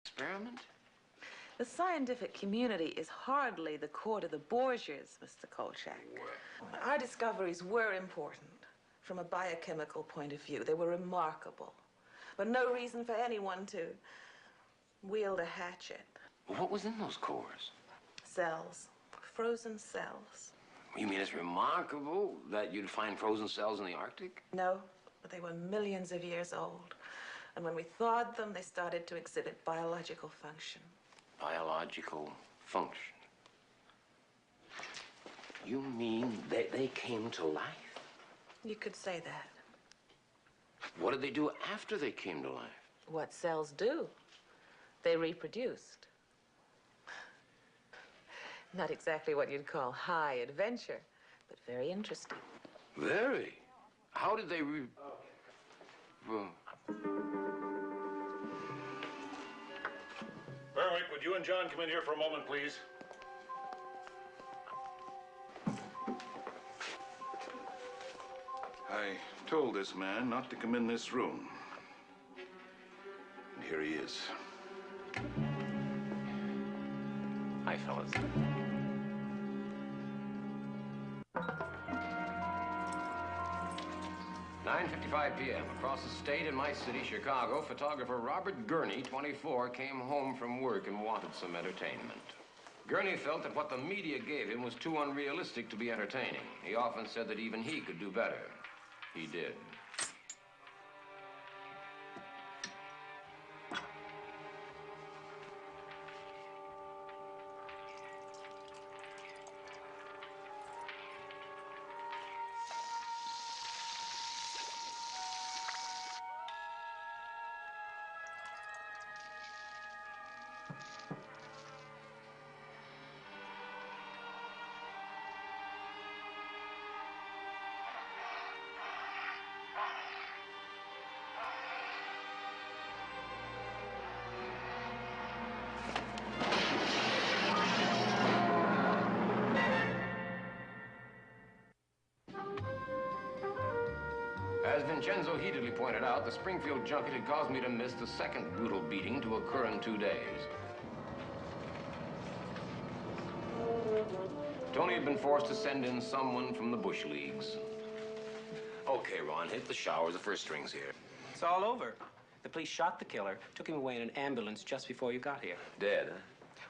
Experiment? The scientific community is hardly the court of the Borgias, Mr. Kolchak. Our discoveries were important from a biochemical point of view. They were remarkable, but no reason for anyone to wield a hatchet. What was in those cores? Cells, frozen cells. You mean it's remarkable that you'd find frozen cells in the Arctic? No, but they were millions of years old. And when we thawed them, they started to exhibit biological function. Biological function? You mean they came to life? You could say that. What did they do after they came to life? What cells do. They reproduced. Not exactly what you'd call high adventure, but very interesting. Very. How did they Berwick, would you and John come in here for a moment, please? I told this man not to come in this room. And here he is. Hi, fellas. 9:55 p.m. Across the state in my city, Chicago, photographer Robert Gurney, 24, came home from work and wanted some entertainment. Gurney felt that what the media gave him was too unrealistic to be entertaining. He often said that even he could do better. He did. As Vincenzo heatedly pointed out, the Springfield junket had caused me to miss the second brutal beating to occur in 2 days. Tony had been forced to send in someone from the Bush Leagues. Okay, Ron, hit the showers. The first string's here. It's all over. The police shot the killer, took him away in an ambulance just before you got here. Dead, huh?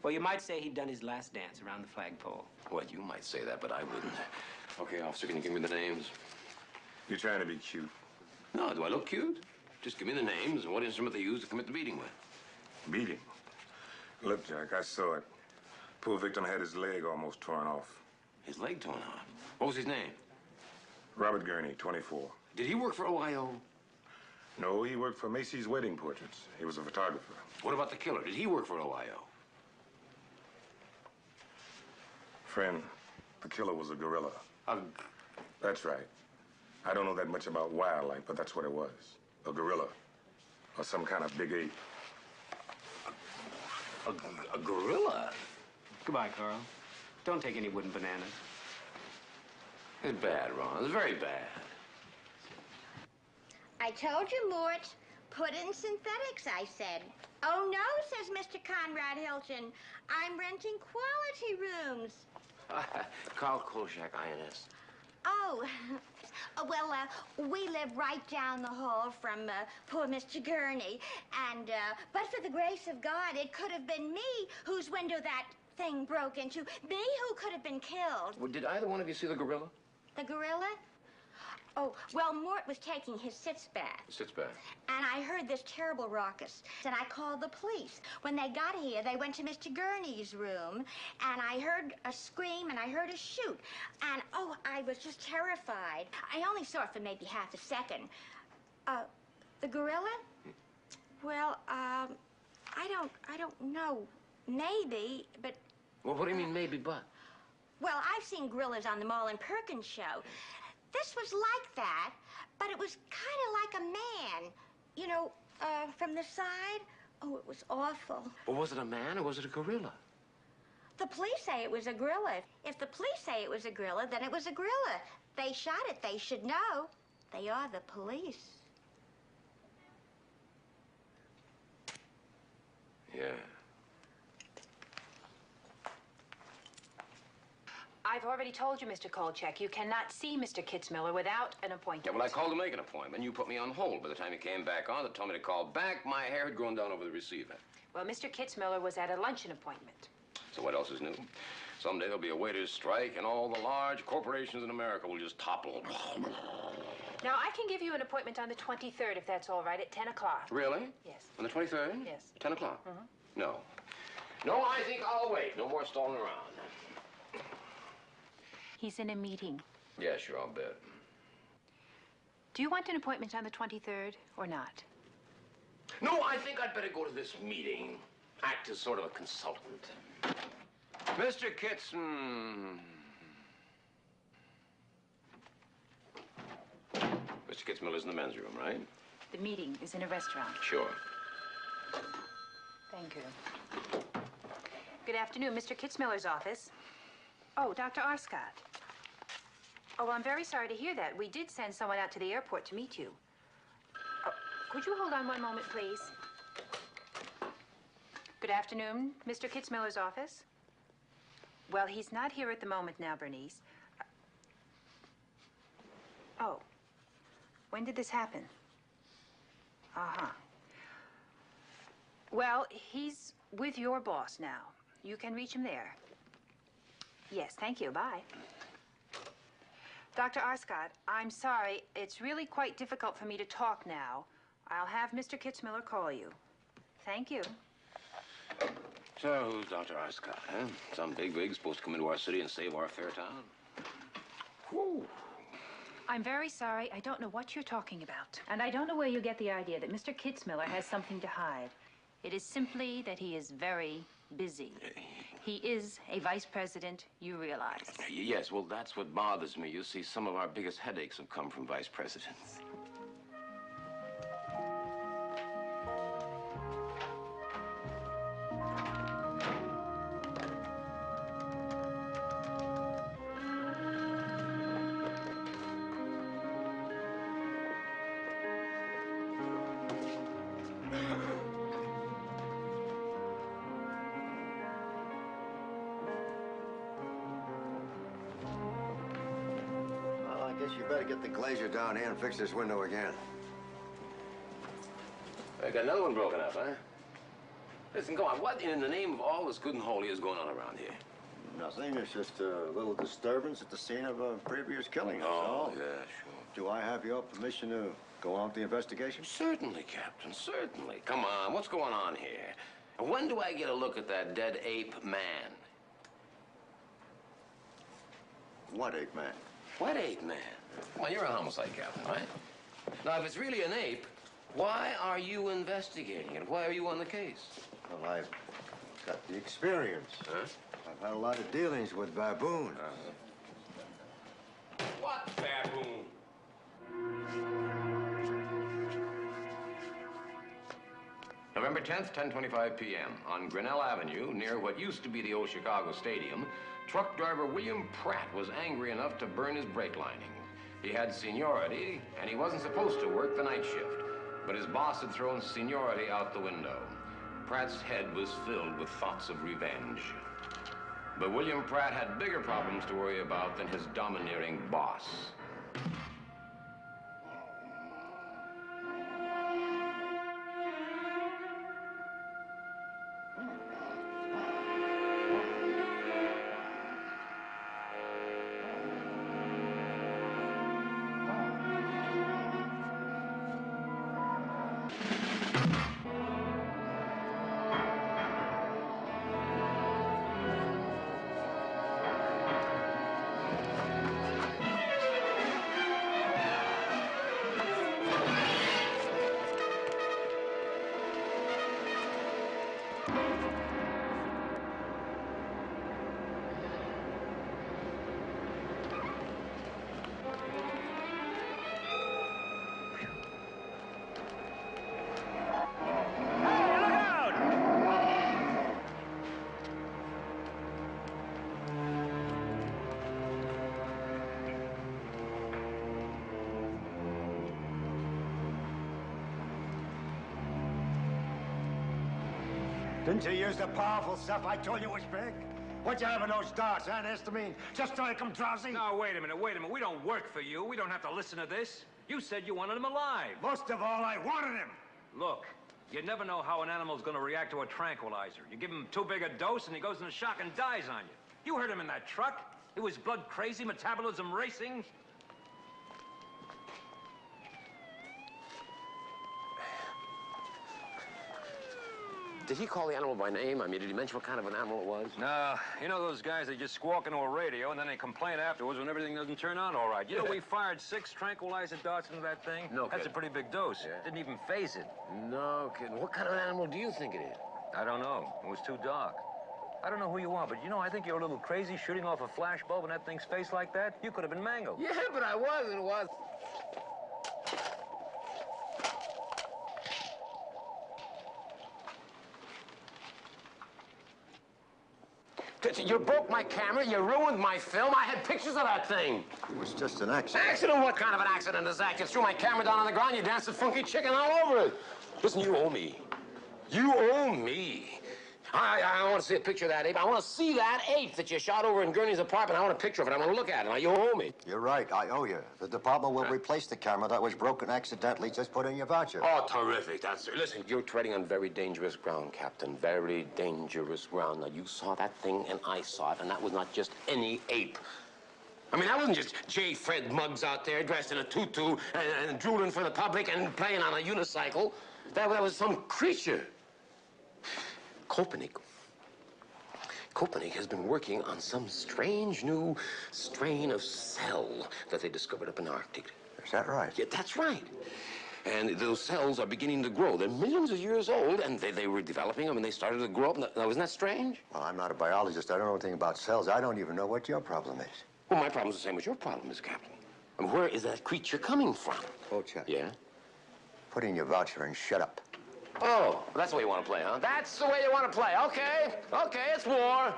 Well, you might say he'd done his last dance around the flagpole. Well, you might say that, but I wouldn't. Okay, officer, can you give me the names? You're trying to be cute. No, do I look cute? Just give me the names and what instrument they used to commit the beating with. Beating? Look, Jack, I saw it. Poor victim had his leg almost torn off. His leg torn off? What was his name? Robert Gurney, 24. Did he work for OIO? No, he worked for Macy's Wedding Portraits. He was a photographer. What about the killer? Did he work for OIO? Friend, the killer was a gorilla. A... That's right. I don't know that much about wildlife, but that's what it was. A gorilla. Or some kind of big ape. A gorilla? Goodbye, Carl. Don't take any wooden bananas. It's bad, Ron. It's very bad. I told you, Mort. Put in synthetics, I said. Oh, no, says Mr. Conrad Hilton. I'm renting quality rooms. Carl Kolchak, INS. Oh, well, we live right down the hall from poor Mr. Gurney. And, but for the grace of God, it could have been me whose window that thing broke into. Me who could have been killed. Well, did either one of you see the gorilla? The gorilla? Oh, well, Mort was taking his sitz bath. Sits back. And I heard this terrible ruckus, and I called the police. When they got here, they went to Mr. Gurney's room, and I heard a scream, and I heard a shoot. And, oh, I was just terrified. I only saw it for maybe half a second. The gorilla? Well, I don't know. Maybe, but... Well, what do you mean, maybe, but? Well, I've seen gorillas on the Marlin Perkins show. This was like that, but it was kind of like a man. You know, from the side. Oh, it was awful. Well, was it a man or was it a gorilla? The police say it was a gorilla. If the police say it was a gorilla, then it was a gorilla. They shot it. They should know. They are the police. Yeah. I've already told you, Mr. Kolchak, you cannot see Mr. Kitzmiller without an appointment. Yeah, well, I called to make an appointment. You put me on hold. By the time you came back on, they told me to call back. My hair had grown down over the receiver. Well, Mr. Kitzmiller was at a luncheon appointment. So what else is new? Someday there'll be a waiters' strike, and all the large corporations in America will just topple. Now, I can give you an appointment on the 23rd, if that's all right, at 10 o'clock. Really? Yes. On the 23rd? Yes. 10 o'clock? No. No, I think I'll wait. No more stalling around. He's in a meeting. Yeah, sure, I'll bet. Do you want an appointment on the 23rd or not? No, I think I'd better go to this meeting. Act as sort of a consultant. Mr. Kitz, Mr. Kitzmiller's in the men's room, right? The meeting is in a restaurant. Sure. Thank you. Good afternoon, Mr. Kitzmiller's office. Oh, Dr. Arscott. Oh, I'm very sorry to hear that. We did send someone out to the airport to meet you. Oh, could you hold on one moment, please? Good afternoon, Mr. Kitzmiller's office. Well, he's not here at the moment now, Bernice. Oh, when did this happen? Uh-huh. Well, he's with your boss now. You can reach him there. Yes, thank you. Bye. Dr. Arscott, I'm sorry. It's really quite difficult for me to talk now. I'll have Mr. Kitzmiller call you. Thank you. So, who's Dr. Arscott, huh? Some bigwig supposed to come into our city and save our fair town? Whew. I'm very sorry. I don't know what you're talking about. And I don't know where you get the idea that Mr. Kitzmiller has something to hide. It is simply that he is very busy. He is a vice president, you realize. Yes, well, that's what bothers me. You see, some of our biggest headaches have come from vice presidents. I guess you better get the glazier down here and fix this window again. I got another one broken up, huh? Listen, go on. What in the name of all that's good and holy is going on around here? Nothing. It's just a little disturbance at the scene of a previous killing. That's all. Yeah, sure. Do I have your permission to go on with the investigation? Certainly, Captain, certainly. Come on, what's going on here? And when do I get a look at that dead ape man? What ape man? What ape man? Come on, you're a homicide captain, right? Now, if it's really an ape, why are you investigating it? Why are you on the case? Well, I've got the experience. Huh? I've had a lot of dealings with baboons. What baboon? November 10th, 10:25 p.m. on Grinnell Avenue, near what used to be the old Chicago Stadium, truck driver William Pratt was angry enough to burn his brake lining. He had seniority, and he wasn't supposed to work the night shift, but his boss had thrown seniority out the window. Pratt's head was filled with thoughts of revenge. But William Pratt had bigger problems to worry about than his domineering boss. Didn't you use the powerful stuff I told you was big? What you have in those darts, antihistamine? Just to make them drowsy? No, wait a minute. We don't work for you. We don't have to listen to this. You said you wanted him alive. Most of all, I wanted him. Look, you never know how an animal's gonna react to a tranquilizer. You give him too big a dose and he goes into shock and dies on you. You heard him in that truck. He was blood crazy, metabolism racing. Did he call the animal by name? I mean, did he mention what kind of an animal it was? No, you know those guys, they just squawk into a radio and then they complain afterwards when everything doesn't turn out all right. You know, we fired 6 tranquilizer darts into that thing. No That's kidding. a pretty big dose. Yeah. Didn't even phase it. No kidding. What kind of an animal do you think it is? I don't know. It was too dark. I don't know who you are, but you know, I think you're a little crazy shooting off a flash bulb in that thing's face like that. You could have been mangled. Yeah, but I wasn't. You broke my camera, you ruined my film. I had pictures of that thing. It was just an accident. Accident? What kind of an accident is that? You threw my camera down on the ground, you danced the funky chicken all over it. Listen, you owe me. You owe me. I want to see a picture of that ape. I want to see that ape that you shot over in Gurney's apartment. I want a picture of it. I want to look at it. Now, you owe me. You're right. I owe you. The department will replace the camera that was broken accidentally. Just put in your voucher. Oh, terrific. Listen, you're treading on very dangerous ground, Captain. Very dangerous ground. Now, you saw that thing, and I saw it, and that was not just any ape. I mean, that wasn't just J. Fred Muggs out there dressed in a tutu and drooling for the public and playing on a unicycle. That was some creature. Copenhagen has been working on some strange new strain of cell that they discovered up in the Arctic. Is that right? Yeah, that's right. And those cells are beginning to grow. They're millions of years old, and they were developing them, and they started to grow up. Now, isn't that strange? Well, I'm not a biologist. I don't know anything about cells. I don't even know what your problem is. Well, my problem's the same as your problem is, Captain. I mean, where is that creature coming from? Oh, Chuck. Yeah? Put in your voucher and shut up. Oh, that's the way you want to play, huh? That's the way you want to play. Okay, it's war.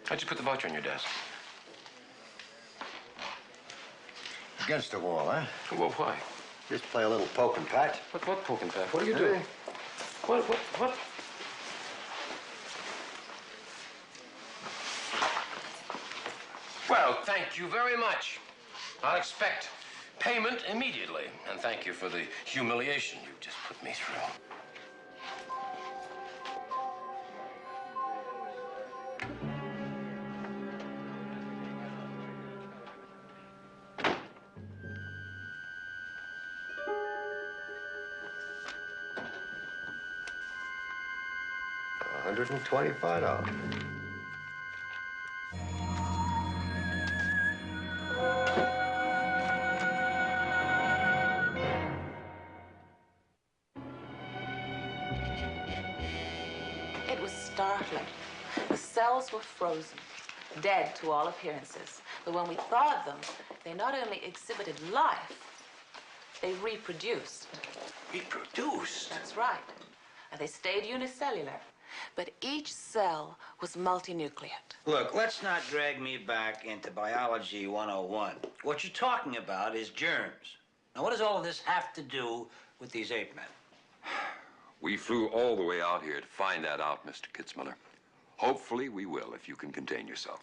How'd you put the voucher on your desk? Against the wall, huh? Well, why? Just play a little poke and pat. What poke and pat? What are you doing? What? Well, thank you very much. I'll expect payment immediately. And thank you for the humiliation you just put me through. $125. It was startling. The cells were frozen, dead to all appearances. But when we thawed them, they not only exhibited life, they reproduced. Reproduced? That's right. And they stayed unicellular. But each cell was multinucleate. Look, let's not drag me back into biology 101. What you're talking about is germs. Now, what does all of this have to do with these ape men? We flew all the way out here to find that out, Mr. Kitzmiller. Hopefully we will, if you can contain yourself.